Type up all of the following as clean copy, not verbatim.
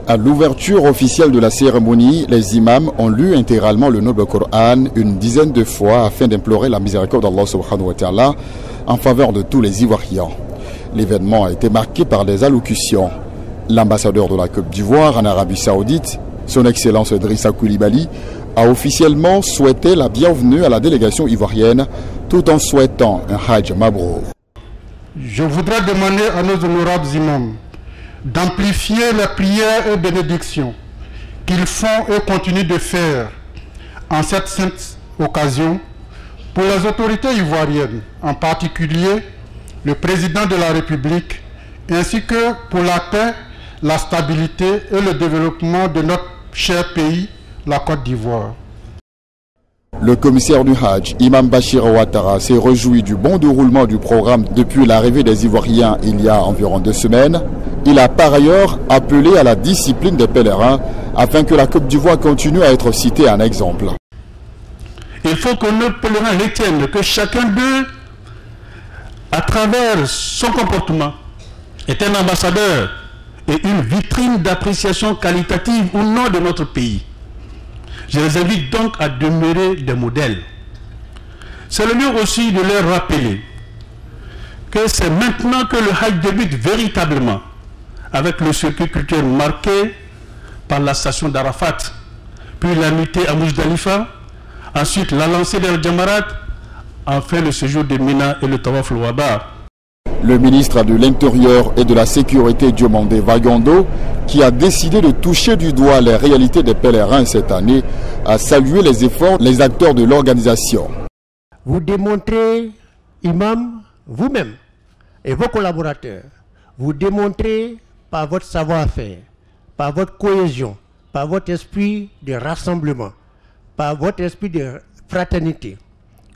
À l'ouverture officielle de la cérémonie, les imams ont lu intégralement le noble Coran une dizaine de fois afin d'implorer la miséricorde d'Allah subhanahu wa ta'ala en faveur de tous les Ivoiriens. L'événement a été marqué par des allocutions. L'ambassadeur de la Côte d'Ivoire en Arabie Saoudite, son Excellence Drissa Coulibaly, a officiellement souhaité la bienvenue à la délégation ivoirienne tout en souhaitant un Hajj Mabrour. Je voudrais demander à nos honorables imams d'amplifier les prières et bénédictions qu'ils font et continuent de faire en cette sainte occasion pour les autorités ivoiriennes, en particulier le président de la République, ainsi que pour la paix, la stabilité et le développement de notre cher pays, la Côte d'Ivoire. Le commissaire du Hajj, Imam Bachir Ouattara, s'est réjoui du bon déroulement du programme depuis l'arrivée des Ivoiriens il y a environ 2 semaines. Il a par ailleurs appelé à la discipline des pèlerins afin que la Côte d'Ivoire continue à être citée en exemple. Il faut que nos pèlerins retiennent que chacun d'eux, à travers son comportement, est un ambassadeur et une vitrine d'appréciation qualitative au nom de notre pays. Je les invite donc à demeurer des modèles. C'est le lieu aussi de leur rappeler que c'est maintenant que le Hajj débute véritablement, avec le circuit culturel marqué par la station d'Arafat, puis la nuitée à Mousdalifa, ensuite la lancée del Jamarat, enfin le séjour de Mina et le Tawaf al-Wada. Le ministre de l'Intérieur et de la Sécurité Diomandé Vagando, qui a décidé de toucher du doigt les réalités des pèlerins cette année, a salué les efforts des acteurs de l'organisation. Vous démontrez, imam, vous-même et vos collaborateurs, vous démontrez par votre savoir-faire, par votre cohésion, par votre esprit de rassemblement, par votre esprit de fraternité.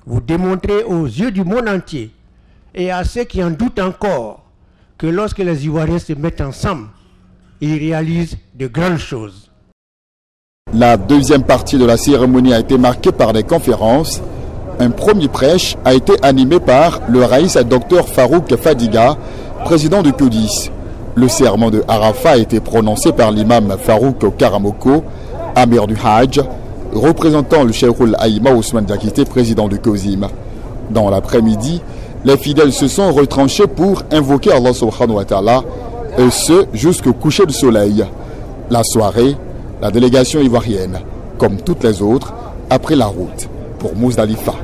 Vous démontrez aux yeux du monde entier et à ceux qui en doutent encore que lorsque les Ivoiriens se mettent ensemble, ils réalisent de grandes choses. La deuxième partie de la cérémonie a été marquée par des conférences. Un premier prêche a été animé par le Raïs Dr Farouk Fadiga, président du CODIS. Le serment de Arafat a été prononcé par l'imam Farouk Karamoko, amir du Hajj, représentant le Cheikhoul Aïma Ousmane Diakité, président du COSIM. Dans l'après-midi, les fidèles se sont retranchés pour invoquer Allah subhanahu wa ta'ala, et ce jusqu'au coucher du soleil. La soirée, la délégation ivoirienne, comme toutes les autres, a pris la route pour Mousdalifa.